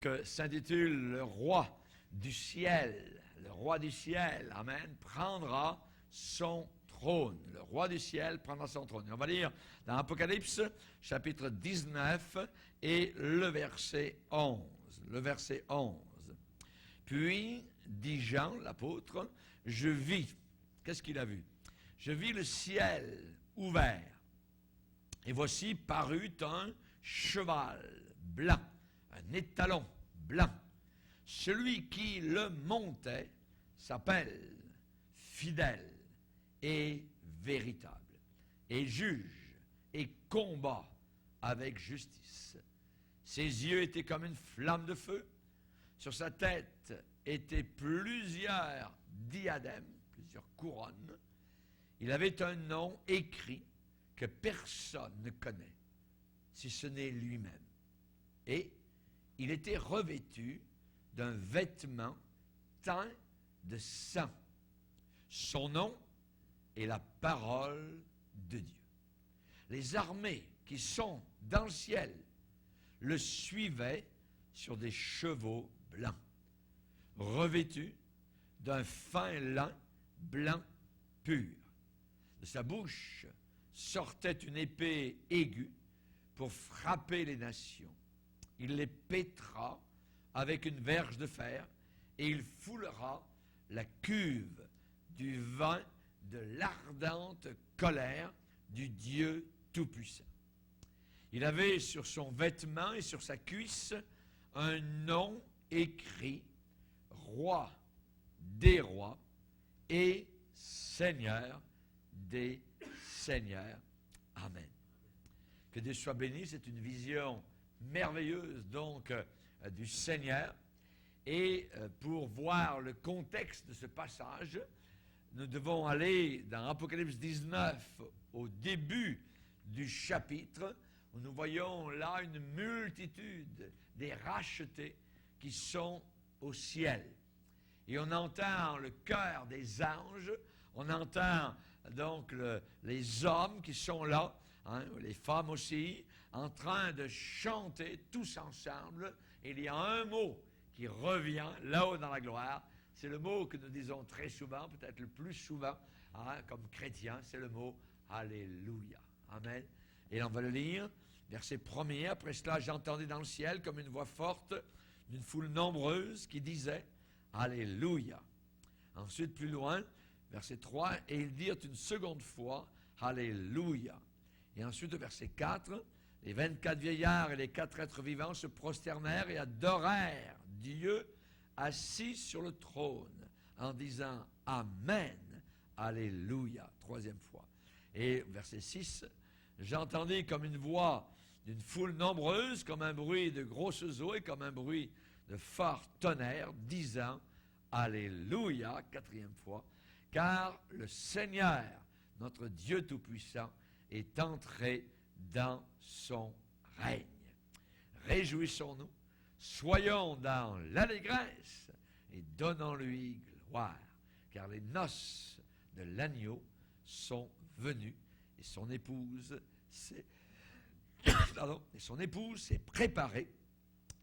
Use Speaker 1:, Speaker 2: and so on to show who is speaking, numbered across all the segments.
Speaker 1: que s'intitule Le roi du ciel. Le roi du ciel, amen, prendra son trône. Le roi du ciel prendra son trône. Et on va lire dans Apocalypse, chapitre 19 et le verset 11. Le verset 11. Puis, dit Jean, l'apôtre, je vis. Qu'est-ce qu'il a vu? Je vis le ciel ouvert. Et voici parut un cheval blanc, un étalon blanc. Celui qui le montait s'appelle fidèle et véritable, et juge et combat avec justice. Ses yeux étaient comme une flamme de feu. Sur sa tête étaient plusieurs diadèmes, plusieurs couronnes. Il avait un nom écrit que personne ne connaît, si ce n'est lui-même. Et il était revêtu d'un vêtement teint de sang. Son nom est la parole de Dieu. Les armées qui sont dans le ciel le suivaient sur des chevaux blancs, revêtus d'un fin lin blanc pur. De sa bouche sortait une épée aiguë pour frapper les nations. Il les pétra avec une verge de fer, et il foulera la cuve du vin de l'ardente colère du Dieu Tout-Puissant. Il avait sur son vêtement et sur sa cuisse un nom écrit, Roi des rois et Seigneur des seigneurs. Amen. Que Dieu soit béni, c'est une vision merveilleuse donc du Seigneur. Et pour voir le contexte de ce passage, nous devons aller dans Apocalypse 19 au début du chapitre, où nous voyons là une multitude des rachetés qui sont au ciel. Et on entend le chœur des anges, on entend donc les hommes qui sont là, hein, les femmes aussi, en train de chanter tous ensemble. Et il y a un mot qui revient là-haut dans la gloire. C'est le mot que nous disons très souvent, peut-être le plus souvent, hein, comme chrétiens, c'est le mot Alléluia. Amen. Et on va le lire, verset 1er. Après cela, j'entendais dans le ciel comme une voix forte d'une foule nombreuse qui disait Alléluia. Ensuite, plus loin, verset 3, et ils dirent une seconde fois Alléluia. Et ensuite, au verset 4, les 24 vieillards et les 4 êtres vivants se prosternèrent et adorèrent Dieu assis sur le trône en disant Amen, Alléluia, troisième fois. Et verset 6, j'entendis comme une voix d'une foule nombreuse, comme un bruit de grosses eaux et comme un bruit de fort tonnerre, disant Alléluia, quatrième fois, car le Seigneur, notre Dieu Tout-Puissant, est entré dans son règne. Réjouissons-nous, soyons dans l'allégresse et donnons-lui gloire, car les noces de l'agneau sont venues et son épouse s'est préparée.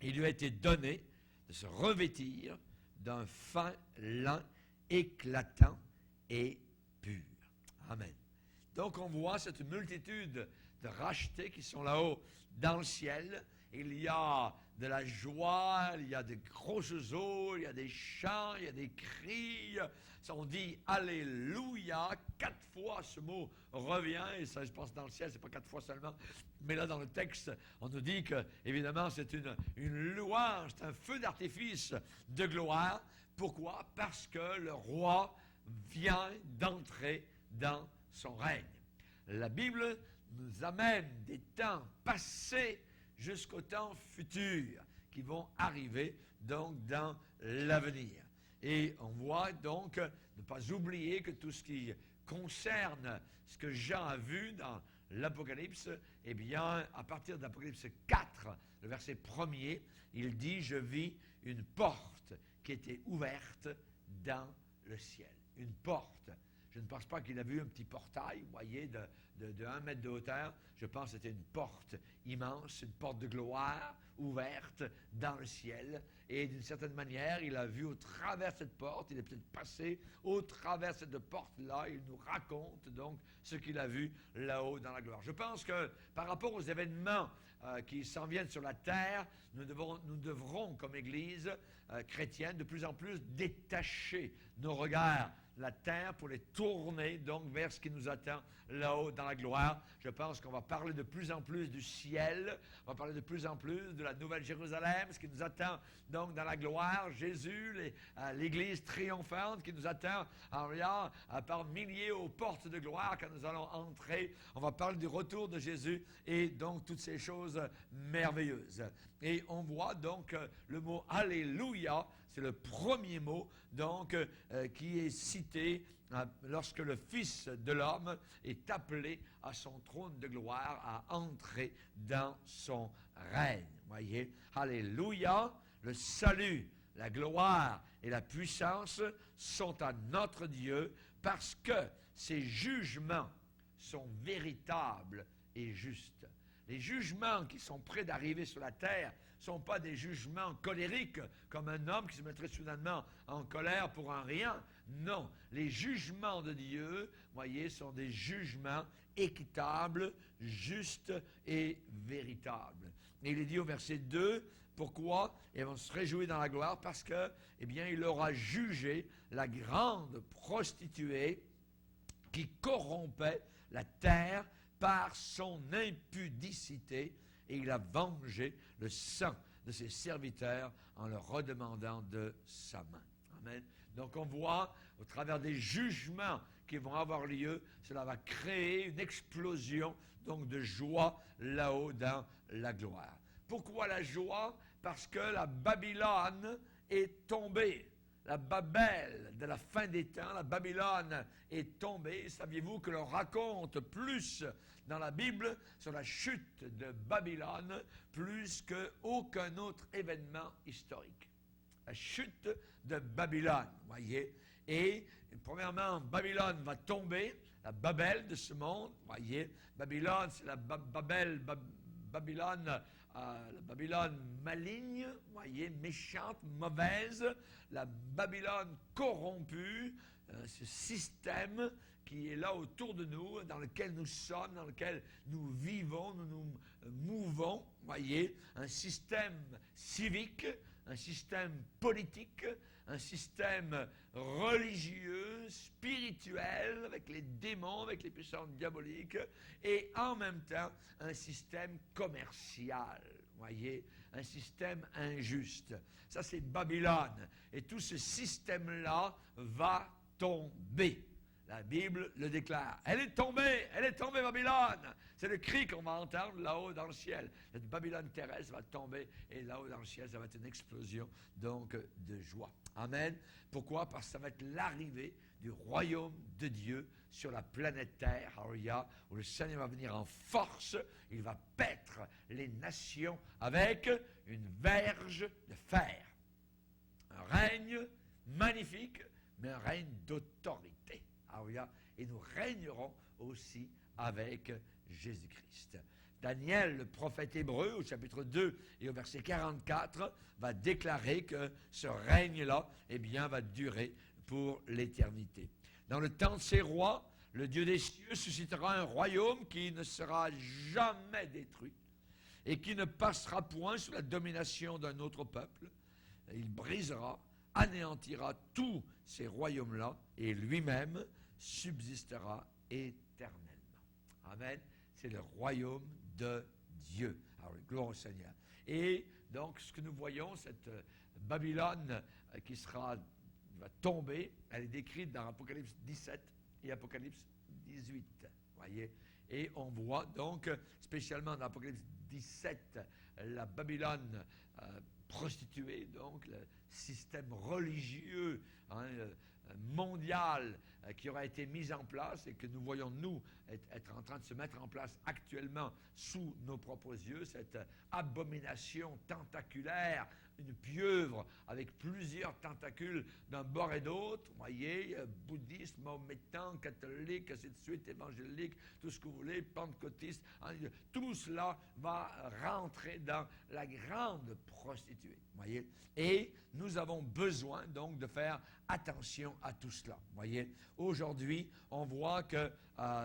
Speaker 1: Il lui a été donné de se revêtir d'un fin lin éclatant et pur. Amen. Donc on voit cette multitude de rachetés qui sont là-haut dans le ciel. Il y a de la joie, il y a de grosses eaux, il y a des chants, il y a des cris. On dit Alléluia, 4 fois ce mot revient, et ça je pense dans le ciel, c'est pas 4 fois seulement, mais là dans le texte, on nous dit que, évidemment, c'est une louange, c'est un feu d'artifice de gloire. Pourquoi? Parce que le roi vient d'entrer dans son règne. La Bible nous amène des temps passés jusqu'au temps futur qui vont arriver donc dans l'avenir. Et on voit donc ne pas oublier que tout ce qui concerne ce que Jean a vu dans l'Apocalypse, eh bien, à partir d'Apocalypse 4, le verset 1er, il dit « Je vis une porte qui était ouverte dans le ciel. » Une porte. Je ne pense pas qu'il a vu un petit portail, vous voyez, de 1 mètre de hauteur. Je pense que c'était une porte immense, une porte de gloire ouverte dans le ciel. Et d'une certaine manière, il a vu au travers de cette porte, il est peut-être passé au travers de cette porte-là. Il nous raconte donc ce qu'il a vu là-haut dans la gloire. Je pense que par rapport aux événements qui s'en viennent sur la terre, nous devrons comme Église chrétienne, de plus en plus détacher nos regards de la terre pour les tourner donc vers ce qui nous attend là-haut dans la gloire. Je pense qu'on va parler de plus en plus du ciel, on va parler de plus en plus de la Nouvelle Jérusalem, ce qui nous attend donc dans la gloire, Jésus, l'Église triomphante qui nous attend par milliers aux portes de gloire quand nous allons entrer. On va parler du retour de Jésus et donc toutes ces choses merveilleuses. Et on voit donc le mot « Alléluia », c'est le premier mot donc qui est cité lorsque le Fils de l'homme est appelé à son trône de gloire, à entrer dans son règne. Voyez, Alléluia, le salut, la gloire et la puissance sont à notre Dieu parce que ses jugements sont véritables et justes. Les jugements qui sont prêts d'arriver sur la terre ne sont pas des jugements colériques, comme un homme qui se mettrait soudainement en colère pour un rien. Non, les jugements de Dieu, voyez, sont des jugements équitables, justes et véritables. Et il est dit au verset 2, pourquoi? Et on se réjouit dans la gloire parce que, eh bien, il aura jugé la grande prostituée qui corrompait la terre par son impudicité, et il a vengé le sang de ses serviteurs en leur redemandant de sa main. Amen. Donc on voit, au travers des jugements qui vont avoir lieu, cela va créer une explosion donc de joie là-haut dans la gloire. Pourquoi la joie? Parce que la Babylone est tombée. La Babel de la fin des temps, la Babylone est tombée. Saviez-vous que l'on raconte plus dans la Bible sur la chute de Babylone plus qu'aucun autre événement historique? La chute de Babylone, voyez. Et premièrement, Babylone va tomber, la Babel de ce monde, voyez. Babylone, c'est la Babylone la Babylone maligne, voyez, méchante, mauvaise, la Babylone corrompue, ce système qui est là autour de nous, dans lequel nous sommes, dans lequel nous vivons, nous nous mouvons, voyez, un système civique, un système politique, un système religieux, spirituel, avec les démons, avec les puissances diaboliques, et en même temps, un système commercial, voyez, un système injuste. Ça, c'est Babylone. Et tout ce système-là va tomber. La Bible le déclare. Elle est tombée, Babylone. C'est le cri qu'on va entendre là-haut dans le ciel. Cette Babylone terrestre va tomber et là-haut dans le ciel, ça va être une explosion donc de joie. Amen. Pourquoi? Parce que ça va être l'arrivée du royaume de Dieu sur la planète Terre, Alléluia, où le Seigneur va venir en force. Il va paître les nations avec une verge de fer. Un règne magnifique, mais un règne d'autorité. Alléluia. Et nous régnerons aussi avec Jésus-Christ. Daniel, le prophète hébreu, au chapitre 2 et au verset 44, va déclarer que ce règne-là, eh bien, va durer pour l'éternité. Dans le temps de ces rois, le Dieu des cieux suscitera un royaume qui ne sera jamais détruit et qui ne passera point sous la domination d'un autre peuple. Il brisera, anéantira tous ces royaumes-là et lui-même subsistera éternellement. Amen. C'est le royaume de Dieu. Alors, gloire au Seigneur. Et donc, ce que nous voyons, cette Babylone qui va tomber, elle est décrite dans Apocalypse 17 et Apocalypse 18. Voyez? Et on voit donc, spécialement dans Apocalypse 17, la Babylone prostituée, donc le système religieux mondial qui aura été mis en place et que nous voyons, nous, être en train de se mettre en place actuellement sous nos propres yeux, cette abomination tentaculaire, une pieuvre œuvre avec plusieurs tentacules d'un bord et d'autre, vous voyez, bouddhiste, mahométan, catholique, ainsi de suite, évangélique, tout ce que vous voulez, pentecôtiste, hein, tout cela va rentrer dans la grande prostituée, vous voyez. Et nous avons besoin donc de faire attention à tout cela, vous voyez. Aujourd'hui, on voit que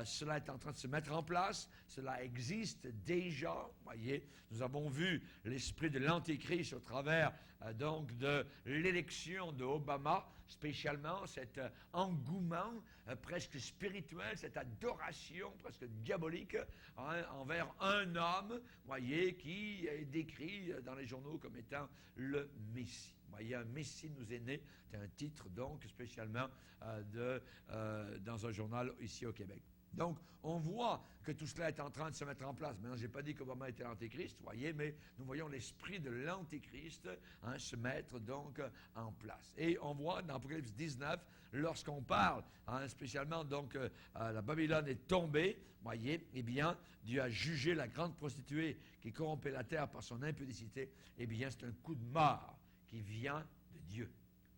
Speaker 1: cela est en train de se mettre en place, cela existe déjà, vous voyez. Nous avons vu l'esprit de l'Antéchrist au travers donc de l'élection de Obama, spécialement cet engouement presque spirituel, cette adoration presque diabolique envers un homme, vous voyez, qui est décrit dans les journaux comme étant le Messie. Vous voyez, un Messie nous est né, c'est un titre donc spécialement dans un journal ici au Québec. Donc, on voit que tout cela est en train de se mettre en place. Maintenant, je n'ai pas dit qu'Obama était l'Antéchrist, vous voyez, mais nous voyons l'esprit de l'Antéchrist se mettre donc en place. Et on voit dans Apocalypse 19, lorsqu'on parle, spécialement donc la Babylone est tombée, vous voyez, eh bien, Dieu a jugé la grande prostituée qui corrompait la terre par son impudicité, eh bien, c'est un coup de mort qui vient de Dieu.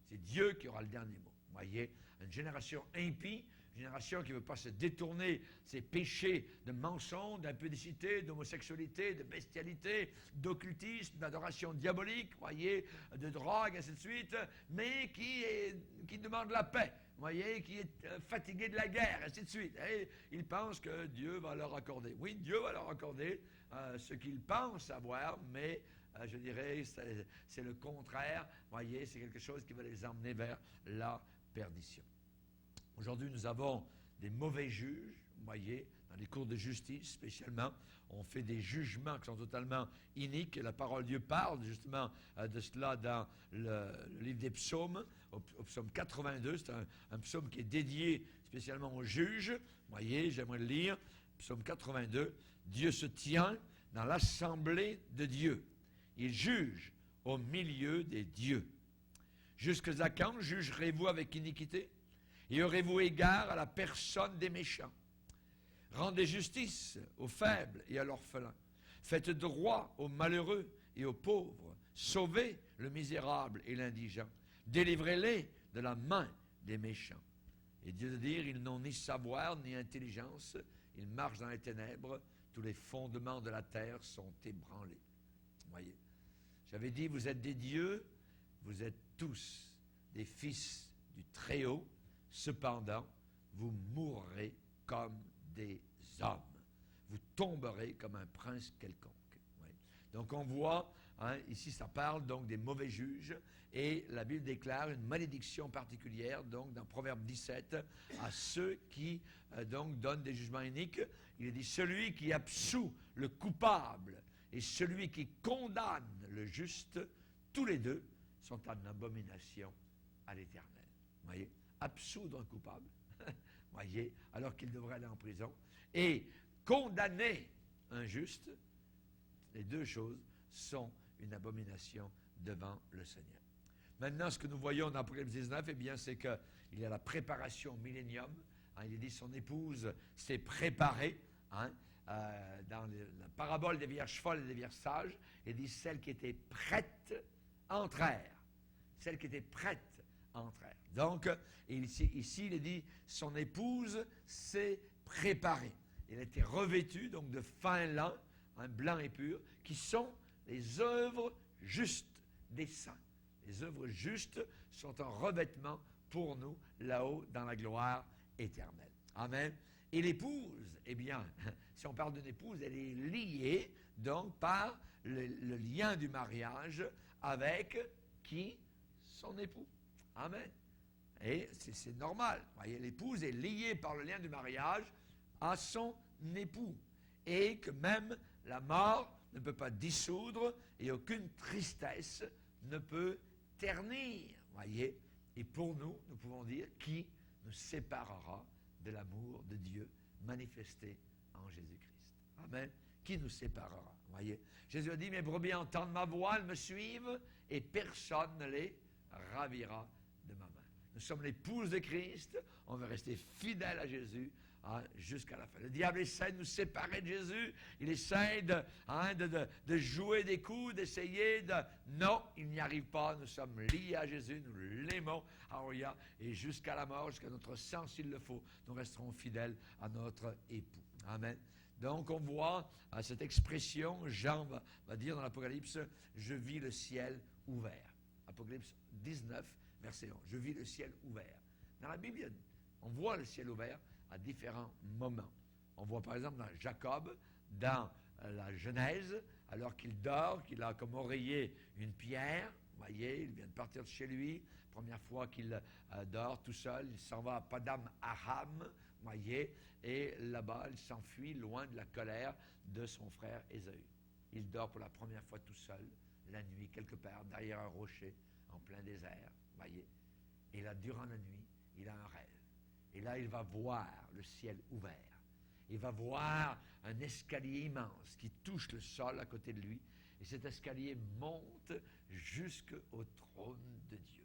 Speaker 1: C'est Dieu qui aura le dernier mot. Vous voyez, une génération impie, une génération qui ne veut pas se détourner ses péchés de mensonge, d'impudicité, d'homosexualité, de bestialité, d'occultisme, d'adoration diabolique, vous voyez, de drogue, ainsi de suite, mais qui demande la paix, vous voyez, qui est fatigué de la guerre, ainsi de suite. Et ils pensent que Dieu va leur accorder. Oui, Dieu va leur accorder ce qu'ils pensent avoir, mais je dirais, c'est le contraire. Vous voyez, c'est quelque chose qui va les emmener vers la perdition. Aujourd'hui, nous avons des mauvais juges, vous voyez, dans les cours de justice spécialement. On fait des jugements qui sont totalement iniques. La parole de Dieu parle justement de cela dans le livre des psaumes, au psaume 82. C'est un psaume qui est dédié spécialement aux juges. Vous voyez, j'aimerais le lire. Psaume 82. Dieu se tient dans l'assemblée de Dieu. Il juge au milieu des dieux. Jusqu'à quand jugerez-vous avec iniquité? Et aurez-vous égard à la personne des méchants? Rendez justice aux faibles et à l'orphelin. Faites droit aux malheureux et aux pauvres. Sauvez le misérable et l'indigent. Délivrez-les de la main des méchants. Et Dieu de dire, ils n'ont ni savoir ni intelligence. Ils marchent dans les ténèbres. Tous les fondements de la terre sont ébranlés. Voyez. J'avais dit, vous êtes des dieux, vous êtes tous des fils du Très-Haut. Cependant, vous mourrez comme des hommes. Vous tomberez comme un prince quelconque. Oui. Donc on voit, ici ça parle donc des mauvais juges, et la Bible déclare une malédiction particulière, donc dans Proverbe 17, à ceux qui donc donnent des jugements iniques. Il est dit, celui qui absout le coupable et celui qui condamne le juste, tous les deux sont en abomination à l'Éternel. Vous voyez? Absoudre un coupable, voyez, alors qu'il devrait aller en prison, et condamner un juste, les deux choses sont une abomination devant le Seigneur. Maintenant, ce que nous voyons dans Apocalypse 19, eh bien, c'est qu'il y a la préparation au millénium. Il est dit son épouse s'est préparée. Dans la parabole des vierges folles et des vierges sages, il dit celles qui étaient prêtes entrèrent. Celles qui étaient prêtes entrèrent. Donc, ici, il est dit, son épouse s'est préparée. Elle était revêtue donc de fin lin, blanc et pur, qui sont les œuvres justes des saints. Les œuvres justes sont un revêtement pour nous là-haut dans la gloire éternelle. Amen. Et l'épouse, eh bien, si on parle d'une épouse, elle est liée donc par le lien du mariage avec qui? Son époux. Amen. Et c'est normal. Voyez, l'épouse est liée par le lien du mariage à son époux. Et que même la mort ne peut pas dissoudre et aucune tristesse ne peut ternir. Voyez. Et pour nous, nous pouvons dire qui nous séparera de l'amour de Dieu manifesté en Jésus-Christ. Amen. Qui nous séparera? Voyez. Jésus a dit, mes brebis entendent ma voix, elles me suivent et personne ne les ravira de ma main. Nous sommes l'épouse de Christ, on veut rester fidèle à Jésus, jusqu'à la fin. Le diable essaie de nous séparer de Jésus. Il essaie de jouer des coups, d'essayer de... Non, il n'y arrive pas. Nous sommes liés à Jésus, nous l'aimons. Alléluia. Et jusqu'à la mort, jusqu'à notre sang, s'il le faut, nous resterons fidèles à notre époux. Amen. Donc, on voit cette expression, Jean va dire dans l'Apocalypse, « Je vis le ciel ouvert ». Apocalypse 19, verset 11. « Je vis le ciel ouvert ». Dans la Bible, on voit le ciel ouvert à différents moments. On voit par exemple dans Jacob, dans la Genèse, alors qu'il dort, qu'il a comme oreiller une pierre, vous voyez, il vient de partir de chez lui, première fois qu'il dort tout seul, il s'en va à Padam Aram, vous voyez, et là-bas, il s'enfuit loin de la colère de son frère Ésaü. Il dort pour la première fois tout seul, la nuit, quelque part, derrière un rocher, en plein désert, vous voyez. Et là, durant la nuit, il a un rêve. Et là, il va voir le ciel ouvert. Il va voir un escalier immense qui touche le sol à côté de lui. Et cet escalier monte jusqu'au trône de Dieu.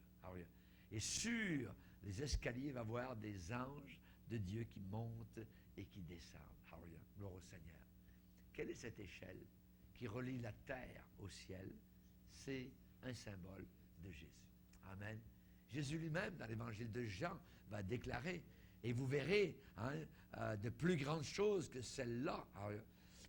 Speaker 1: Et sur les escaliers, il va voir des anges de Dieu qui montent et qui descendent. Gloire au Seigneur. Quelle est cette échelle qui relie la terre au ciel? C'est un symbole de Jésus. Amen. Jésus lui-même, dans l'évangile de Jean, va déclarer, et vous verrez de plus grandes choses que celles-là.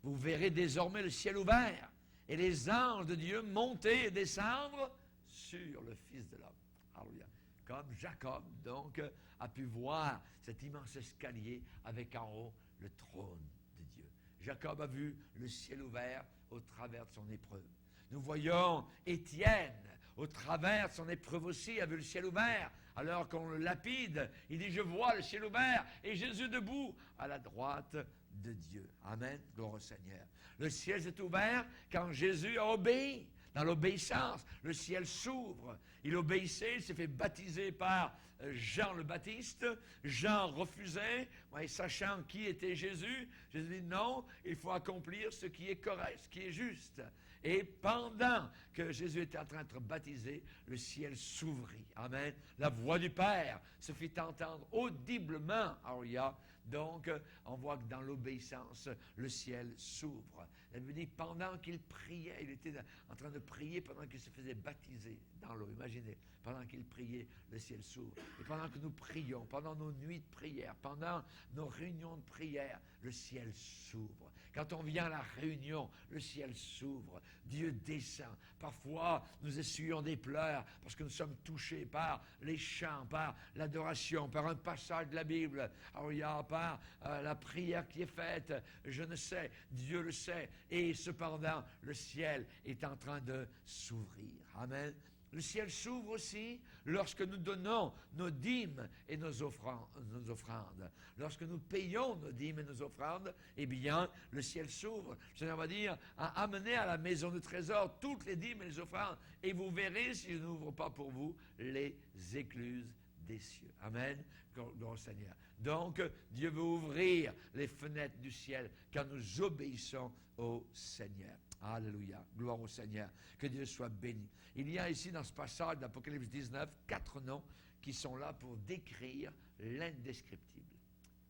Speaker 1: Vous verrez désormais le ciel ouvert et les anges de Dieu monter et descendre sur le Fils de l'homme. Alléluia. Comme Jacob, donc, a pu voir cet immense escalier avec en haut le trône de Dieu. Jacob a vu le ciel ouvert au travers de son épreuve. Nous voyons Étienne, au travers de son épreuve aussi, a vu le ciel ouvert. Alors qu'on le lapide, il dit, je vois le ciel ouvert et Jésus debout à la droite de Dieu. Amen, gloire au Seigneur. Le ciel s'est ouvert quand Jésus a obéi. Dans l'obéissance, le ciel s'ouvre. Il obéissait, il s'est fait baptiser par Jean le Baptiste. Jean refusait, sachant qui était Jésus. Jésus dit non, il faut accomplir ce qui est correct, ce qui est juste. Et pendant que Jésus était en train d'être baptisé, le ciel s'ouvrit. Amen. La voix du Père se fit entendre audiblement. Alléluia. Donc, on voit que dans l'obéissance, le ciel s'ouvre. Elle me dit, pendant qu'il priait, il était en train de prier pendant qu'il se faisait baptiser dans l'eau. Imaginez, pendant qu'il priait, le ciel s'ouvre. Et pendant que nous prions, pendant nos nuits de prière, pendant nos réunions de prière, le ciel s'ouvre. Quand on vient à la réunion, le ciel s'ouvre. Dieu descend. Parfois, nous essuyons des pleurs parce que nous sommes touchés par les chants, par l'adoration, par un passage de la Bible, par la prière qui est faite. Je ne sais, Dieu le sait. Et cependant, le ciel est en train de s'ouvrir. Amen. Le ciel s'ouvre aussi lorsque nous donnons nos dîmes et nos offrandes. Lorsque nous payons nos dîmes et nos offrandes, eh bien, le ciel s'ouvre. Le Seigneur va dire, amenez à la maison du trésor toutes les dîmes et les offrandes, et vous verrez, si je n'ouvre pas pour vous, les écluses des cieux. Amen. Gloire au Seigneur. Donc, Dieu veut ouvrir les fenêtres du ciel quand nous obéissons au Seigneur. Alléluia. Gloire au Seigneur. Que Dieu soit béni. Il y a ici dans ce passage d'Apocalypse 19, 4 noms qui sont là pour décrire l'indescriptible.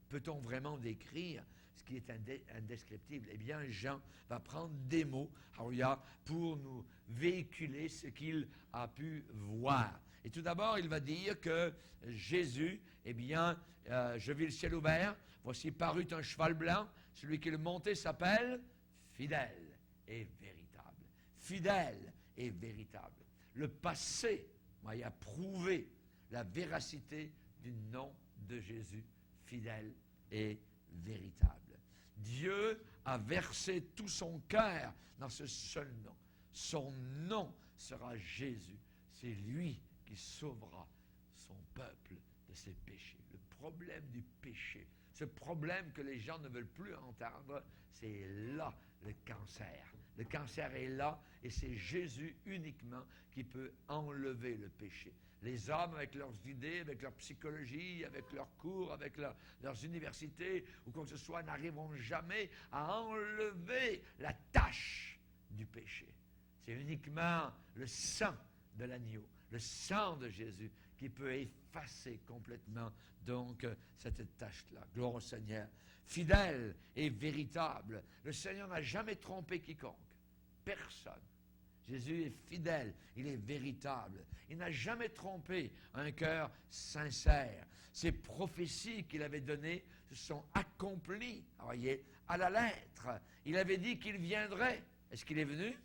Speaker 1: Peut-on vraiment décrire ce qui est indescriptible? Eh bien, Jean va prendre des mots pour nous véhiculer ce qu'il a pu voir. Et tout d'abord, il va dire que Jésus, eh bien, je vis le ciel ouvert, voici parut un cheval blanc, celui qui le montait s'appelle Fidèle et véritable. Fidèle et véritable. Le passé a prouvé la véracité du nom de Jésus, fidèle et véritable. Dieu a versé tout son cœur dans ce seul nom. Son nom sera Jésus. C'est lui qui sauvera son peuple de ses péchés. Le problème du péché, ce problème que les gens ne veulent plus entendre, c'est là le cancer. Le cancer est là et c'est Jésus uniquement qui peut enlever le péché. Les hommes, avec leurs idées, avec leur psychologie, avec leurs cours, avec leurs universités ou quoi que ce soit, n'arriveront jamais à enlever la tâche du péché. C'est uniquement le sang de l'agneau, le sang de Jésus qui peut effacer complètement donc cette tâche-là. Gloire au Seigneur. Fidèle et véritable. Le Seigneur n'a jamais trompé quiconque. Personne. Jésus est fidèle, il est véritable. Il n'a jamais trompé un cœur sincère. Ces prophéties qu'il avait données se sont accomplies, voyez, à la lettre. Il avait dit qu'il viendrait. Est-ce qu'il est venu?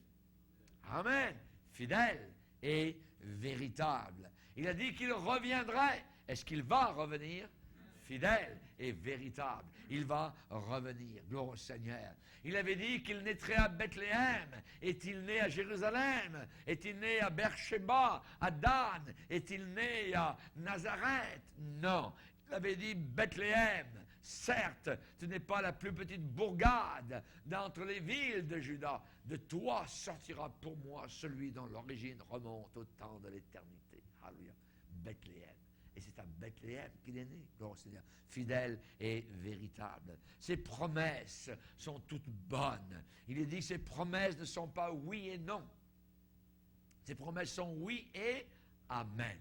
Speaker 1: Amen. Fidèle et véritable. Il a dit qu'il reviendrait. Est-ce qu'il va revenir? Fidèle et véritable. Il va revenir. Gloire au Seigneur. Il avait dit qu'il naîtrait à Bethléem. Est-il né à Jérusalem? Est-il né à Beersheba, à Dan? Est-il né à Nazareth? Non. Il avait dit Bethléem. Certes, ce n'est pas la plus petite bourgade d'entre les villes de Juda. De toi sortira pour moi celui dont l'origine remonte au temps de l'éternité. Alléluia. Bethléem. Et c'est à Bethléem qu'il est né, gloire au Seigneur, fidèle et véritable. Ses promesses sont toutes bonnes. Il est dit que ses promesses ne sont pas oui et non. Ses promesses sont oui et amen.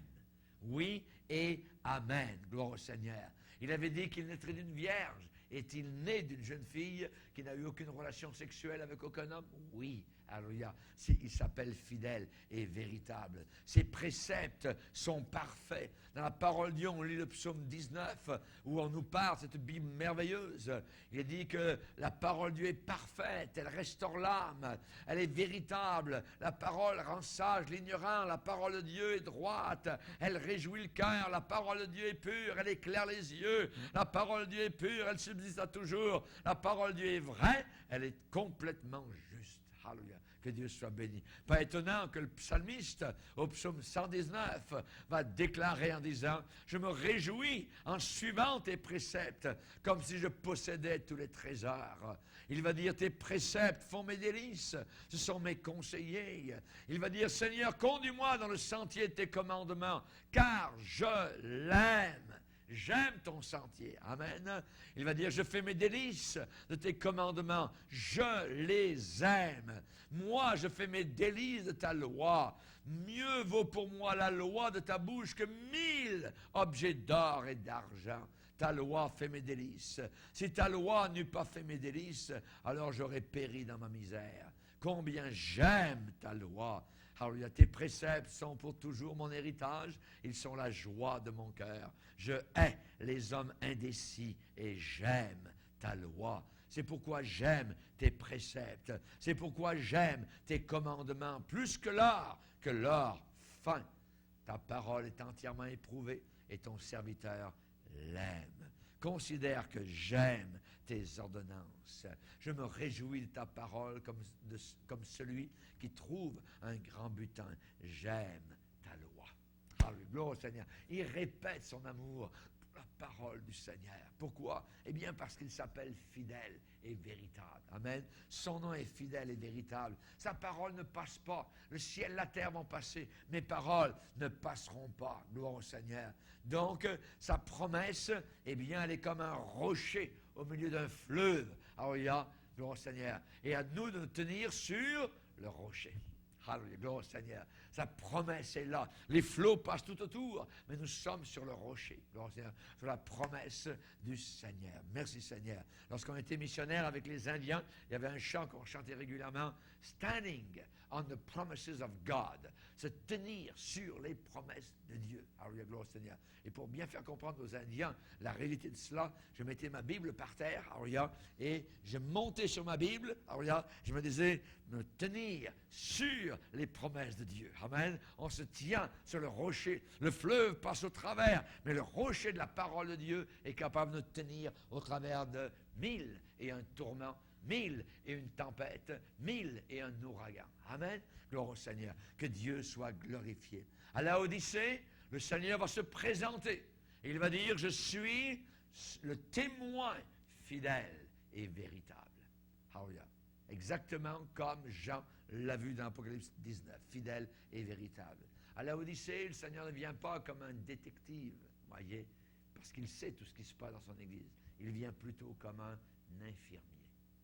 Speaker 1: Oui et amen, gloire au Seigneur. Il avait dit qu'il naîtrait d'une vierge. Est-il né d'une jeune fille qui n'a eu aucune relation sexuelle avec aucun homme? Oui. Alléluia. Il s'appelle fidèle et véritable. Ses préceptes sont parfaits. Dans la parole de Dieu, on lit le psaume 19 où on nous parle de cette Bible merveilleuse. Il est dit que la parole de Dieu est parfaite, elle restaure l'âme, elle est véritable. La parole rend sage l'ignorant, la parole de Dieu est droite, elle réjouit le cœur, la parole de Dieu est pure, elle éclaire les yeux, la parole de Dieu est pure, elle subsiste à toujours, la parole de Dieu est vraie, elle est complètement juste. Alléluia. Que Dieu soit béni. Pas étonnant que le psalmiste, au psaume 119, va déclarer en disant « Je me réjouis en suivant tes préceptes, comme si je possédais tous les trésors. » Il va dire « Tes préceptes font mes délices, ce sont mes conseillers. » Il va dire « Seigneur, conduis-moi dans le sentier de tes commandements, car je l'aime. » J'aime ton sentier. Amen. Il va dire, je fais mes délices de tes commandements. Je les aime. Moi, je fais mes délices de ta loi. Mieux vaut pour moi la loi de ta bouche que 1000 objets d'or et d'argent. Ta loi fait mes délices. Si ta loi n'eût pas fait mes délices, alors j'aurais péri dans ma misère. Combien j'aime ta loi. Alléluia. Tes préceptes sont pour toujours mon héritage. Ils sont la joie de mon cœur. Je hais les hommes indécis et j'aime ta loi. C'est pourquoi j'aime tes préceptes. C'est pourquoi j'aime tes commandements plus que l'or fin. Ta parole est entièrement éprouvée et ton serviteur l'aime. Considère que j'aime tes ordonnances. Je me réjouis de ta parole comme celui qui trouve un grand butin. J'aime ta loi. Alléluia, gloire au Seigneur. Il répète son amour pour la parole du Seigneur. Pourquoi? Eh bien parce qu'il s'appelle fidèle et véritable. Amen. Son nom est fidèle et véritable. Sa parole ne passe pas. Le ciel et la terre vont passer. Mes paroles ne passeront pas. Gloire au Seigneur. Donc, sa promesse, eh bien, elle est comme un rocher au milieu d'un fleuve. Alléluia, gloire au Seigneur. Et à nous de nous tenir sur le rocher. Alléluia, gloire au Seigneur. Sa promesse est là. Les flots passent tout autour, mais nous sommes sur le rocher. Gloire au Seigneur, sur la promesse du Seigneur. Merci Seigneur. Lorsqu'on était missionnaire avec les Indiens, il y avait un chant qu'on chantait régulièrement. Standing on the promises of God. Se tenir sur les promesses de Dieu. Alléluia, gloire au Seigneur. Et pour bien faire comprendre aux Indiens la réalité de cela, je mettais ma Bible par terre, alléluia, et je montais sur ma Bible, alléluia, je me disais, me tenir sur les promesses de Dieu. Amen. On se tient sur le rocher. Le fleuve passe au travers, mais le rocher de la parole de Dieu est capable de nous tenir au travers de 1000 et un tourment, 1000 et une tempête, 1000 et un ouragan. Amen. Gloire au Seigneur. Que Dieu soit glorifié. À la Odyssée, le Seigneur va se présenter. Et il va dire, je suis le témoin fidèle et véritable. Alléluia. Exactement comme Jean l'a vu dans Apocalypse 19, fidèle et véritable. À la Odyssée, le Seigneur ne vient pas comme un détective, voyez, parce qu'il sait tout ce qui se passe dans son Église. Il vient plutôt comme un infirmier.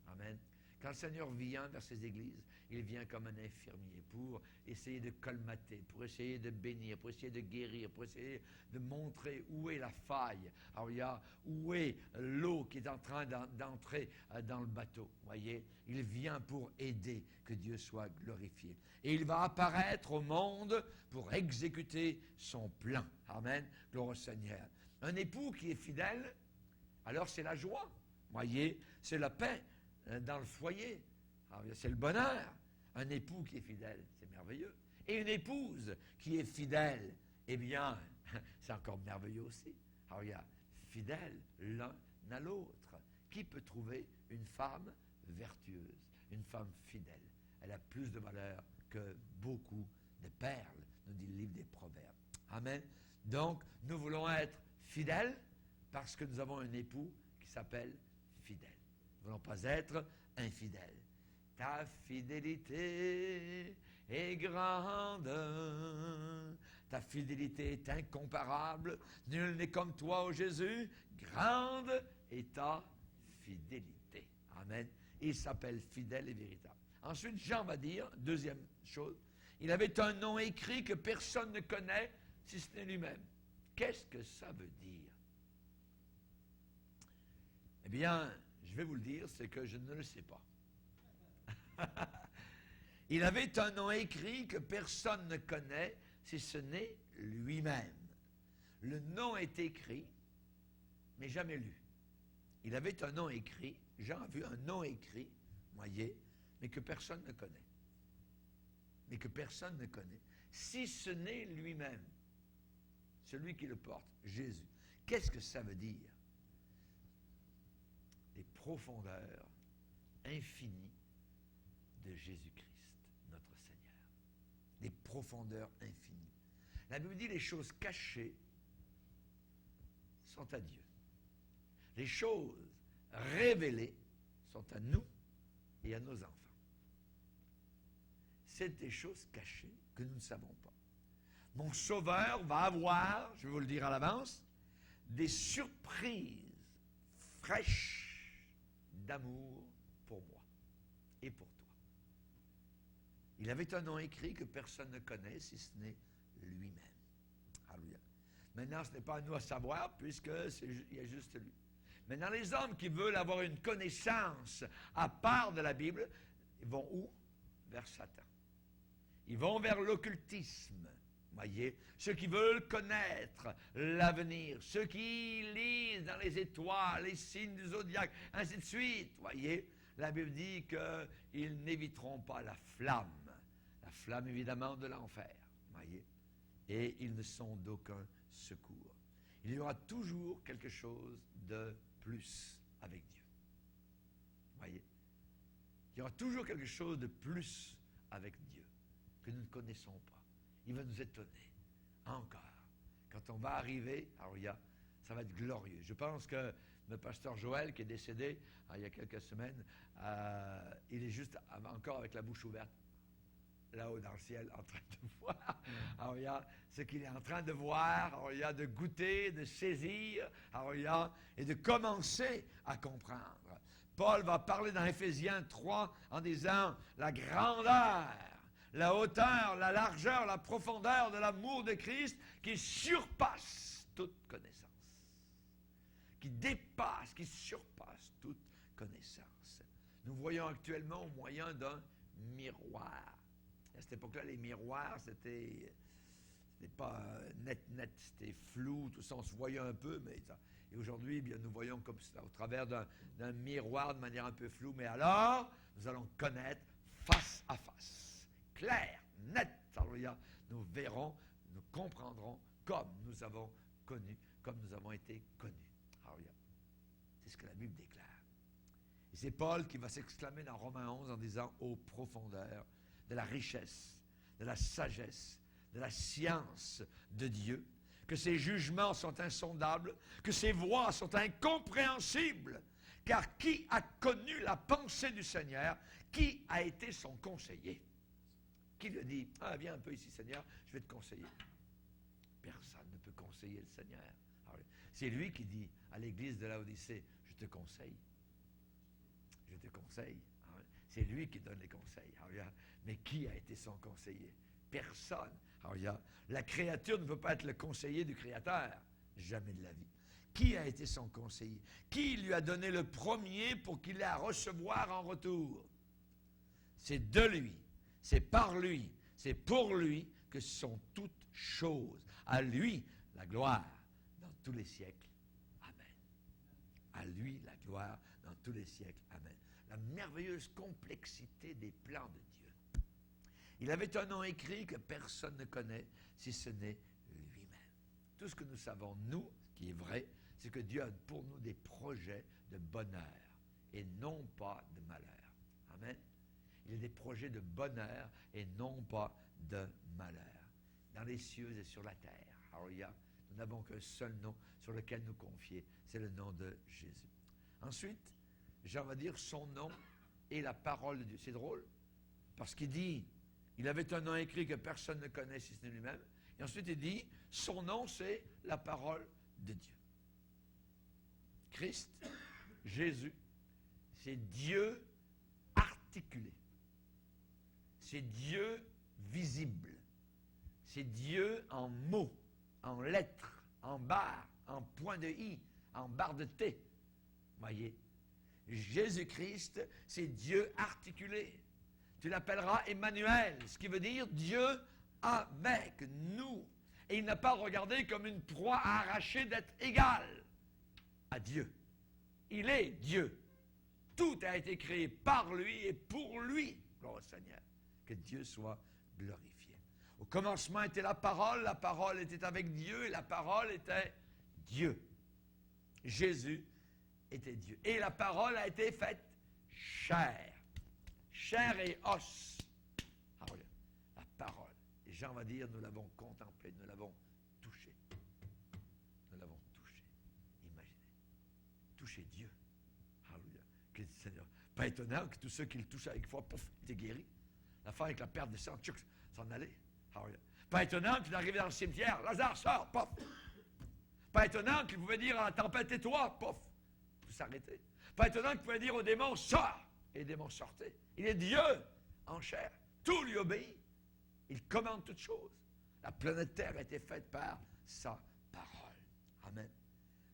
Speaker 1: Amen. Quand le Seigneur vient vers ses églises, il vient comme un infirmier pour essayer de colmater, pour essayer de bénir, pour essayer de guérir, pour essayer de montrer où est la faille, où est l'eau qui est en train d'entrer dans le bateau. Voyez, il vient pour aider que Dieu soit glorifié. Et il va apparaître au monde pour exécuter son plan. Amen. Gloire au Seigneur. Un époux qui est fidèle, alors c'est la joie. Voyez, c'est la paix dans le foyer. C'est le bonheur. Un époux qui est fidèle, c'est merveilleux. Et une épouse qui est fidèle, eh bien, c'est encore merveilleux aussi. Alors, il y a fidèles l'un à l'autre. Qui peut trouver une femme vertueuse, une femme fidèle? Elle a plus de valeur que beaucoup de perles, nous dit le livre des Proverbes. Amen. Donc, nous voulons être fidèles parce que nous avons un époux qui s'appelle fidèle. Nous ne voulons pas être infidèles. Ta fidélité est grande, ta fidélité est incomparable, nul n'est comme toi, ô Jésus, grande est ta fidélité. Amen. Il s'appelle fidèle et véritable. Ensuite, Jean va dire, deuxième chose, il avait un nom écrit que personne ne connaît si ce n'est lui-même. Qu'est-ce que ça veut dire? Eh bien, je vais vous le dire, c'est que je ne le sais pas. Il avait un nom écrit que personne ne connaît si ce n'est lui-même. Le nom est écrit, mais jamais lu. Il avait un nom écrit, Jean a vu un nom écrit, voyez, mais que personne ne connaît. Mais que personne ne connaît, si ce n'est lui-même, celui qui le porte, Jésus. Qu'est-ce que ça veut dire? Les profondeurs infinies de Jésus-Christ, notre Seigneur. Des profondeurs infinies. La Bible dit les choses cachées sont à Dieu. Les choses révélées sont à nous et à nos enfants. C'est des choses cachées que nous ne savons pas. Mon Sauveur va avoir, je vais vous le dire à l'avance, des surprises fraîches d'amour pour moi et pour toi. Il avait un nom écrit que personne ne connaît si ce n'est lui-même. Alléluia. Maintenant, ce n'est pas à nous à savoir puisque il y a juste lui. Maintenant, les hommes qui veulent avoir une connaissance à part de la Bible, ils vont où? Vers Satan. Ils vont vers l'occultisme. Voyez, ceux qui veulent connaître l'avenir, ceux qui lisent dans les étoiles, les signes du zodiaque, ainsi de suite. Voyez, la Bible dit qu'ils n'éviteront pas la flamme évidemment de l'enfer. Voyez, et ils ne sont d'aucun secours. Il y aura toujours quelque chose de plus avec Dieu. Voyez, il y aura toujours quelque chose de plus avec Dieu que nous ne connaissons pas. Il va nous étonner encore. Quand on va arriver, alors ça va être glorieux. Je pense que le pasteur Joël, qui est décédé il y a quelques semaines, il est juste encore avec la bouche ouverte, là-haut dans le ciel, en train de voir. Alors, il y a ce qu'il est en train de voir, alors, il y a de goûter, de saisir, alors, il y a, et de commencer à comprendre. Paul va parler dans Éphésiens 3 en disant la grandeur, la hauteur, la largeur, la profondeur de l'amour de Christ qui surpasse toute connaissance, qui dépasse, qui surpasse toute connaissance. Nous voyons actuellement au moyen d'un miroir. À cette époque-là, les miroirs, c'était pas net, c'était flou, tout ça, on se voyait un peu, mais ça. Et aujourd'hui, eh bien, nous voyons comme ça, au travers d'un miroir de manière un peu floue, mais alors, nous allons connaître face à face, clair, net, alléluia. Nous verrons, nous comprendrons comme nous avons connu, comme nous avons été connus. Alléluia. C'est ce que la Bible déclare. Et c'est Paul qui va s'exclamer dans Romains 11 en disant « Ô profondeur de la richesse, de la sagesse, de la science de Dieu, que ses jugements sont insondables, que ses voies sont incompréhensibles, car qui a connu la pensée du Seigneur, qui a été son conseiller? » Qui lui dit « Ah, viens un peu ici, Seigneur, je vais te conseiller. » Personne ne peut conseiller le Seigneur. Alors, c'est lui qui dit à l'église de Laodicée « Je te conseille. Je te conseille. » C'est lui qui donne les conseils. Alléluia. Mais qui a été son conseiller? Personne. Alléluia. La créature ne peut pas être le conseiller du Créateur. Jamais de la vie. Qui a été son conseiller? Qui lui a donné le premier pour qu'il ait à recevoir en retour? C'est de lui, c'est par lui, c'est pour lui que sont toutes choses. À lui, la gloire dans tous les siècles. Amen. À lui, la gloire dans tous les siècles. Amen. La merveilleuse complexité des plans de Dieu. Il avait un nom écrit que personne ne connaît si ce n'est lui-même. Tout ce que nous savons, nous, qui est vrai, c'est que Dieu a pour nous des projets de bonheur et non pas de malheur. Amen. Il y a des projets de bonheur et non pas de malheur. Dans les cieux et sur la terre. Alléluia. Nous n'avons qu'un seul nom sur lequel nous confier. C'est le nom de Jésus. Ensuite, Jean va dire son nom est la parole de Dieu. C'est drôle, parce qu'il dit, il avait un nom écrit que personne ne connaît si ce n'est lui-même. Et ensuite, il dit, son nom, c'est la parole de Dieu. Christ, Jésus, c'est Dieu articulé. C'est Dieu visible. C'est Dieu en mots, en lettres, en barres, en point de i, en barre de t. Voyez, Jésus-Christ, c'est Dieu articulé. Tu l'appelleras Emmanuel, ce qui veut dire Dieu avec nous. Et il n'a pas regardé comme une proie à arracher d'être égal à Dieu. Il est Dieu. Tout a été créé par lui et pour lui. Gloire au Seigneur. Que Dieu soit glorifié. Au commencement était la parole était avec Dieu et la parole était Dieu. Jésus était Dieu. Et la parole a été faite chair. Chair et os. Ah oui, la parole. Et Jean va dire, nous l'avons contemplé, nous l'avons touché. Nous l'avons touché. Imaginez. Toucher Dieu. Alléluia. Que le Seigneur. Pas étonnant que tous ceux qui le touchaient avec foi, pouf, étaient guéris. L'affaire avec la perte de sang, tchouk, s'en allait. Alléluia. Pas étonnant qu'il arrivait dans le cimetière, Lazare, sort, pouf. Pas étonnant qu'il pouvait dire à la tempête, tais-toi, pouf. Tout s'arrêtait. Pas étonnant qu'il pouvait dire aux démons, sors. Et les démons sortaient. Il est Dieu en chair. Tout lui obéit. Il commande toutes choses. La planète Terre a été faite par sa parole. Amen.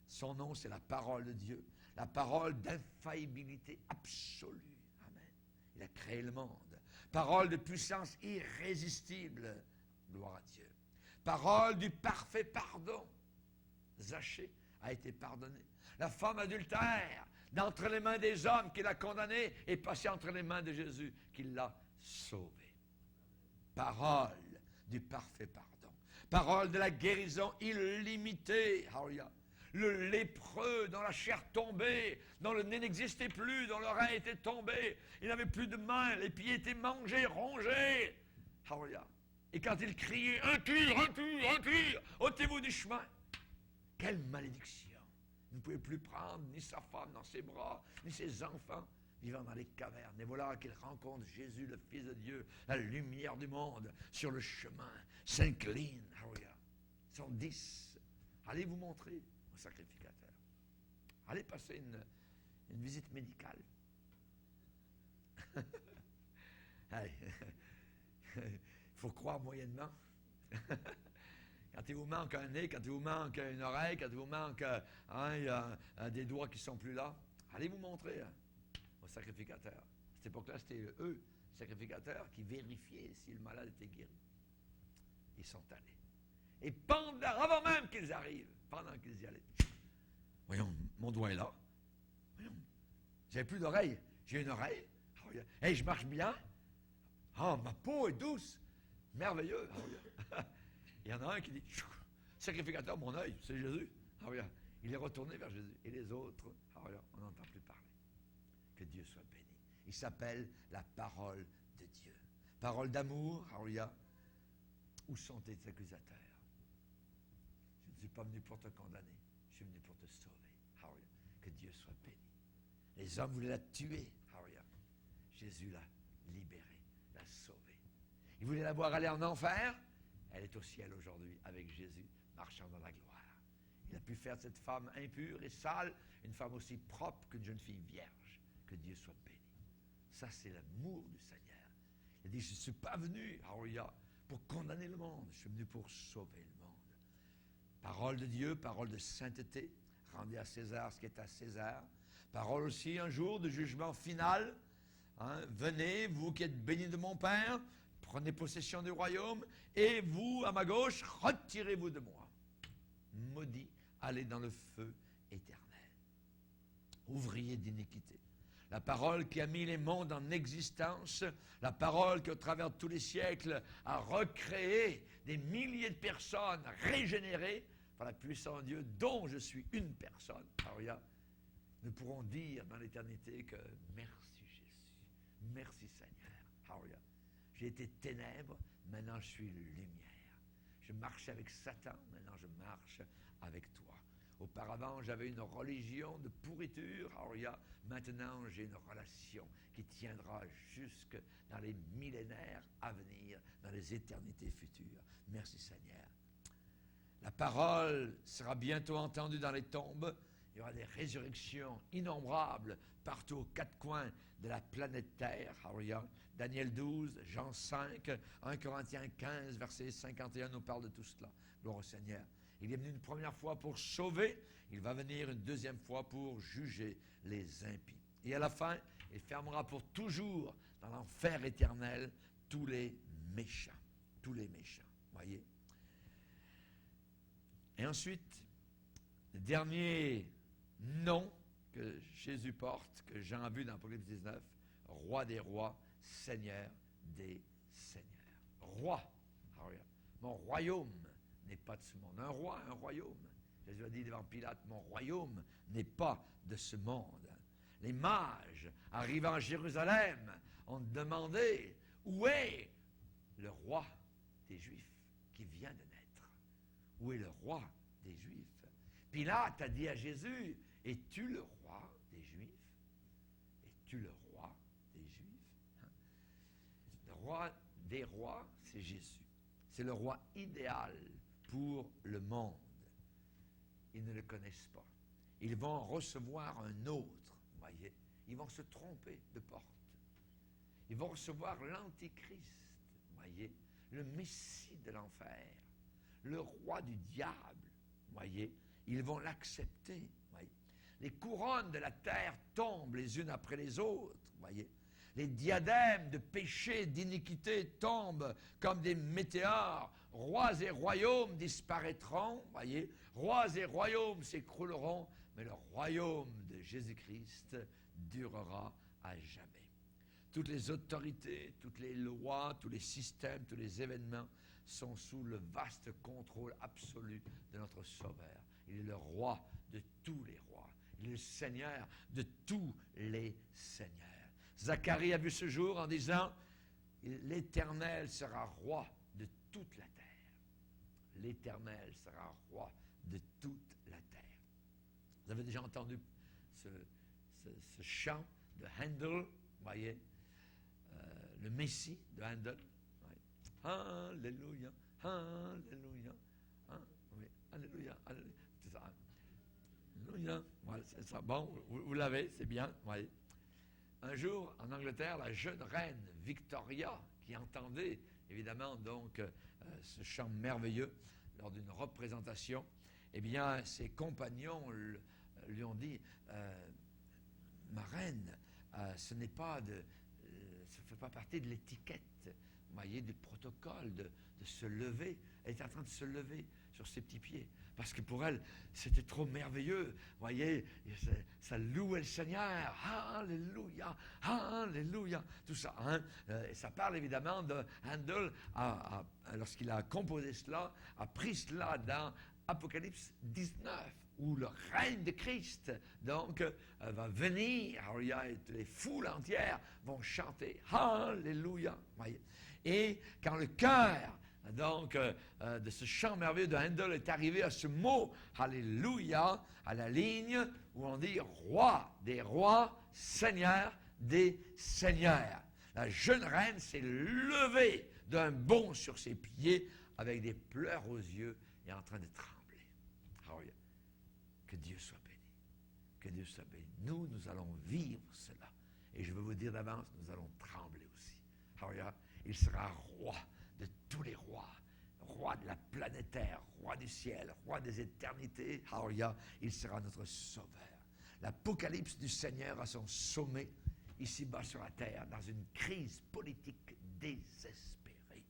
Speaker 1: Son nom, c'est la parole de Dieu. La parole d'infaillibilité absolue. Amen. Il a créé le monde. Parole de puissance irrésistible. Gloire à Dieu. Parole du parfait pardon. Zachée a été pardonné. La femme adultère, d'entre les mains des hommes qui l'a condamnée, est passée entre les mains de Jésus qui l'a sauvée. Parole du parfait pardon. Parole de la guérison illimitée. Alléluia. Le lépreux dont la chair tombait, dont le nez n'existait plus, dont l'oreille était tombée, il n'avait plus de mains, les pieds étaient mangés, rongés. Alléluia. Et quand il criait, un cuir, ôtez-vous du chemin. Quelle malédiction! Vous ne pouvez plus prendre ni sa femme dans ses bras, ni ses enfants vivant dans les cavernes. Et voilà qu'il rencontre Jésus, le Fils de Dieu, la lumière du monde, sur le chemin, s'incline. Alléluia. Ils sont 10. Allez vous montrer au sacrificateur. Allez passer une visite médicale. Il faut croire moyennement. Quand il vous manque un nez, quand il vous manque une oreille, quand il vous manque des doigts qui ne sont plus là, allez vous montrer au sacrificateur. À cette époque-là, c'était eux, sacrificateurs, qui vérifiaient si le malade était guéri. Ils sont allés. Et avant même qu'ils arrivent, pendant qu'ils y allaient, voyons, mon doigt est là. Voyons, j'avais plus d'oreille. J'ai une oreille. Hey, je marche bien. Ah, ma peau est douce. Merveilleux. Il y en a un qui dit, sacrificateur, mon œil, c'est Jésus. Il est retourné vers Jésus. Et les autres, on n'entend plus parler. Que Dieu soit béni. Il s'appelle la parole de Dieu. Parole d'amour, où sont tes accusateurs? Je ne suis pas venu pour te condamner, je suis venu pour te sauver. Que Dieu soit béni. Les hommes voulaient la tuer. Jésus l'a libérée, l'a sauvée. Ils voulaient la voir aller en enfer. Elle est au ciel aujourd'hui avec Jésus, marchant dans la gloire. Il a pu faire de cette femme impure et sale une femme aussi propre qu'une jeune fille vierge. Que Dieu soit béni. Ça, c'est l'amour du Seigneur. Il dit, je ne suis pas venu, alléluia, pour condamner le monde. Je suis venu pour sauver le monde. Parole de Dieu, parole de sainteté. Rendez à César ce qui est à César. Parole aussi un jour de jugement final. Venez, vous qui êtes bénis de mon Père, prenez possession du royaume, et vous, à ma gauche, retirez-vous de moi. Maudit, allez dans le feu éternel. Ouvrier d'iniquité. La parole qui a mis les mondes en existence, la parole qui, au travers de tous les siècles, a recréé des milliers de personnes régénérées par la puissance de Dieu, dont je suis une personne. Alléluia. Nous pourrons dire dans l'éternité que merci Jésus, merci Seigneur. Alléluia. J'ai été ténèbres, maintenant je suis lumière. Je marchais avec Satan, maintenant je marche avec toi. Auparavant, j'avais une religion de pourriture. Alléluia. Maintenant, j'ai une relation qui tiendra jusque dans les millénaires à venir, dans les éternités futures. Merci Seigneur. La parole sera bientôt entendue dans les tombes. Il y aura des résurrections innombrables partout aux quatre coins de la planète Terre. Alléluia. Daniel 12, Jean 5, 1 Corinthiens 15, verset 51 nous parle de tout cela. Gloire au Seigneur. Il est venu une première fois pour sauver, il va venir une deuxième fois pour juger les impies. Et à la fin, il fermera pour toujours dans l'enfer éternel tous les méchants. Tous les méchants. Voyez? Et ensuite, le dernier nom que Jésus porte, que Jean a vu dans Apocalypse 19, Roi des rois, Seigneur des seigneurs. Roi. Alors, mon royaume n'est pas de ce monde. Un roi, un royaume. Jésus a dit devant Pilate, mon royaume n'est pas de ce monde. Les mages, arrivant à Jérusalem, ont demandé, où est le roi des Juifs qui vient de naître? Où est le roi des Juifs? Pilate a dit à Jésus, es-tu le roi des Juifs? Es-tu le roi des Juifs? Le roi des rois, c'est Jésus. C'est le roi idéal pour le monde. Ils ne le connaissent pas. Ils vont recevoir un autre, voyez. Ils vont se tromper de porte. Ils vont recevoir l'Antichrist, voyez, le Messie de l'enfer, le roi du diable, voyez. Ils vont l'accepter, voyez. Les couronnes de la terre tombent les unes après les autres, voyez. Les diadèmes de péché, d'iniquité tombent comme des météores. Rois et royaumes disparaîtront, voyez. Rois et royaumes s'écrouleront, mais le royaume de Jésus-Christ durera à jamais. Toutes les autorités, toutes les lois, tous les systèmes, tous les événements sont sous le vaste contrôle absolu de notre Sauveur. Il est le roi de tous les rois. Il est le Seigneur de tous les seigneurs. Zacharie a vu ce jour en disant, l'Éternel sera roi de toute la terre. L'Éternel sera roi de toute la terre. Vous avez déjà entendu ce chant de Handel, voyez, le Messie de Handel. Ouais. Alléluia, Alléluia, oui, Alléluia, Alléluia. C'est ça. Alléluia, voilà, c'est ça. Bon, vous l'avez, c'est bien, voyez. Un jour, en Angleterre, la jeune reine Victoria, qui entendait évidemment donc ce chant merveilleux lors d'une représentation, eh bien, ses compagnons lui ont dit, ma reine, ce n'est pas ça ne fait pas partie de l'étiquette, vous voyez, du protocole de se lever. Elle est en train de se lever sur ses petits pieds. Parce que pour elle, c'était trop merveilleux. Vous voyez, ça louait le Seigneur. Alléluia, Alléluia. Tout ça. Hein? Et ça parle évidemment de Handel, lorsqu'il a composé cela, a pris cela dans Apocalypse 19, où le règne de Christ, donc, va venir. Alléluia, et les foules entières vont chanter. Alléluia. Voyez. Et quand le cœur donc, de ce chant merveilleux de Handel est arrivé à ce mot, Alléluia, à la ligne où on dit Roi des rois, Seigneur des seigneurs. La jeune reine s'est levée d'un bond sur ses pieds avec des pleurs aux yeux et en train de trembler. Alléluia. Que Dieu soit béni. Que Dieu soit béni. Nous allons vivre cela. Et je veux vous dire d'avance, nous allons trembler aussi. Alléluia. Il sera roi de tous les rois, roi de la planète Terre, roi du ciel, roi des éternités. Alléluia. Il sera notre sauveur. L'apocalypse du Seigneur à son sommet, ici-bas sur la terre, dans une crise politique désespérée.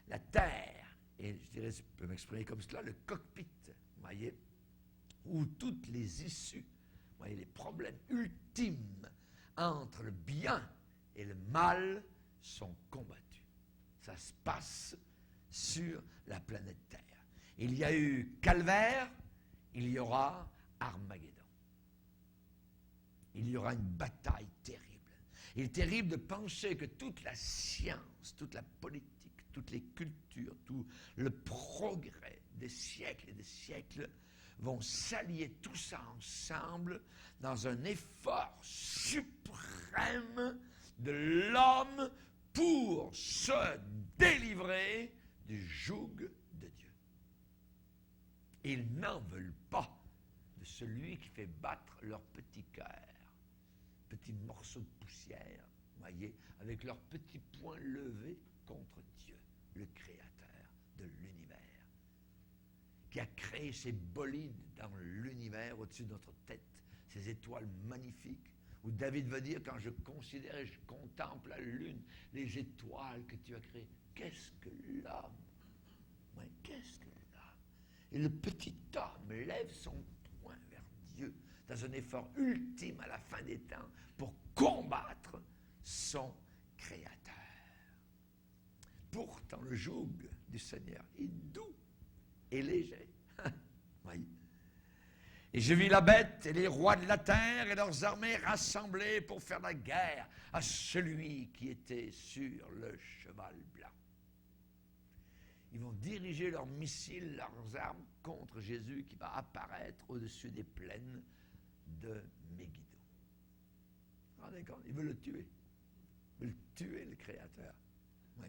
Speaker 1: La terre, et je dirais, je peux m'exprimer comme cela, le cockpit, vous voyez, où toutes les issues, vous voyez, les problèmes ultimes entre le bien et le mal sont combattus. Ça se passe sur la planète Terre. Il y a eu Calvaire, il y aura Armageddon. Il y aura une bataille terrible. Il est terrible de penser que toute la science, toute la politique, toutes les cultures, tout le progrès des siècles et des siècles vont s'allier tout ça ensemble dans un effort suprême de l'homme pour se délivrer du joug de Dieu. Ils n'en veulent pas de celui qui fait battre leur petit cœur, petits morceaux de poussière, voyez, avec leurs petits poings levés contre Dieu, le Créateur de l'univers, qui a créé ces bolides dans l'univers au-dessus de notre tête, ces étoiles magnifiques, où David veut dire, quand je considère et je contemple la lune, les étoiles que tu as créées, qu'est-ce que l'homme? Ouais, qu'est-ce que l'homme? Et le petit homme lève son poing vers Dieu dans un effort ultime à la fin des temps pour combattre son Créateur. Pourtant, le joug du Seigneur est doux et léger. Oui. Et je vis la bête et les rois de la terre et leurs armées rassemblées pour faire la guerre à celui qui était sur le cheval blanc. Ils vont diriger leurs missiles, leurs armes contre Jésus qui va apparaître au-dessus des plaines de Megiddo. Vous vous rendez compte? Ils veulent le tuer. Ils veulent tuer le Créateur. Oui.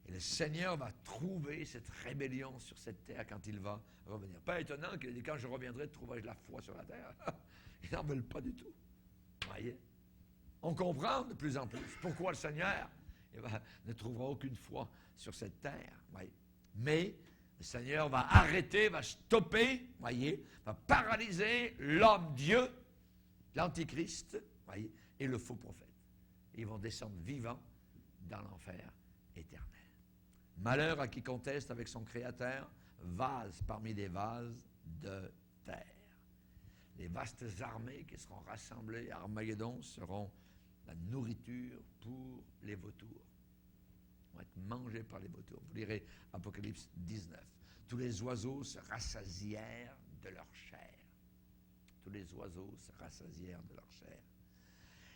Speaker 1: Et le Seigneur va trouver cette rébellion sur cette terre quand il va revenir. Pas étonnant qu'il dit, quand je reviendrai, trouverai-je la foi sur la terre? Ils n'en veulent pas du tout. Vous voyez? On comprend de plus en plus pourquoi le Seigneur ne trouvera aucune foi sur cette terre. Oui. Mais le Seigneur va arrêter, va stopper, voyez, va paralyser l'homme-dieu, l'antichrist, voyez, et le faux prophète. Ils vont descendre vivants dans l'enfer éternel. Malheur à qui conteste avec son Créateur, vase parmi des vases de terre. Les vastes armées qui seront rassemblées à Armageddon seront la nourriture pour les vautours. Ils vont être mangés par les vautours. Vous lirez Apocalypse 19. Tous les oiseaux se rassasièrent de leur chair. Tous les oiseaux se rassasièrent de leur chair.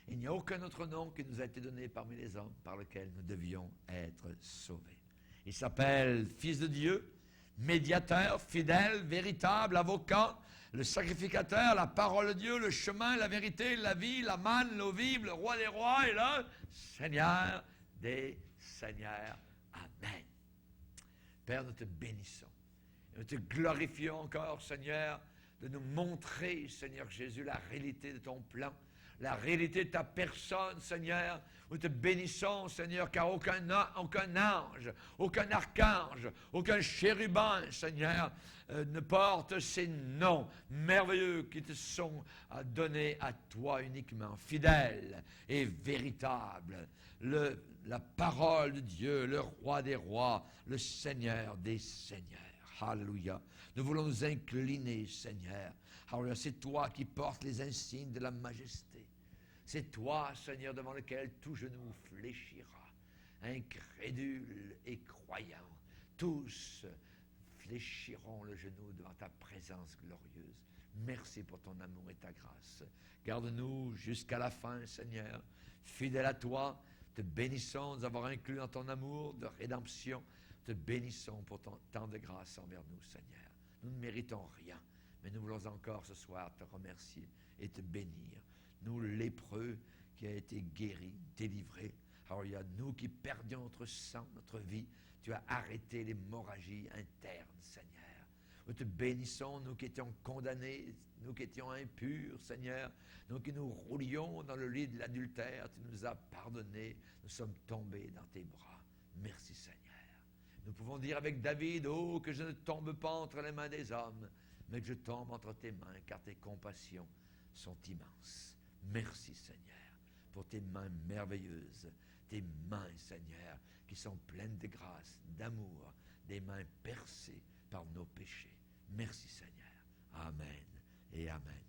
Speaker 1: Il n'y a aucun autre nom qui nous a été donné parmi les hommes par lequel nous devions être sauvés. Il s'appelle Fils de Dieu, médiateur, fidèle, véritable, avocat, le sacrificateur, la parole de Dieu, le chemin, la vérité, la vie, la manne, l'eau vive, le roi des rois et le Seigneur des seigneurs. Amen. Père, nous te bénissons. Nous te glorifions encore, Seigneur, de nous montrer, Seigneur Jésus, la réalité de ton plan, la réalité de ta personne, Seigneur. Nous te bénissons, Seigneur, car aucun ange, aucun archange, aucun chérubin, Seigneur, ne porte ces noms merveilleux qui te sont donnés à toi uniquement, fidèle et véritable. La parole de Dieu, le roi des rois, le Seigneur des seigneurs. Alléluia. Nous voulons nous incliner, Seigneur. Alléluia. C'est toi qui portes les insignes de la majesté. C'est toi, Seigneur, devant lequel tout genou fléchira. Incrédule et croyant, tous fléchiront le genou devant ta présence glorieuse. Merci pour ton amour et ta grâce. Garde-nous jusqu'à la fin, Seigneur. Fidèle à toi, te bénissons de nous avoir inclus dans ton amour de rédemption. Te bénissons pour ton temps de grâce envers nous, Seigneur. Nous ne méritons rien, mais nous voulons encore ce soir te remercier et te bénir. Nous, lépreux, qui a été guéri, délivré. Alors, il y a nous qui perdions notre sang, notre vie. Tu as arrêté l'hémorragie interne, Seigneur. Nous te bénissons, nous qui étions condamnés, nous qui étions impurs, Seigneur, nous qui nous roulions dans le lit de l'adultère, tu nous as pardonnés, nous sommes tombés dans tes bras. Merci, Seigneur. Nous pouvons dire avec David, oh, que je ne tombe pas entre les mains des hommes, mais que je tombe entre tes mains, car tes compassions sont immenses. Merci, Seigneur, pour tes mains merveilleuses, tes mains, Seigneur, qui sont pleines de grâce, d'amour, des mains percées par nos péchés. Merci, Seigneur. Amen et amen.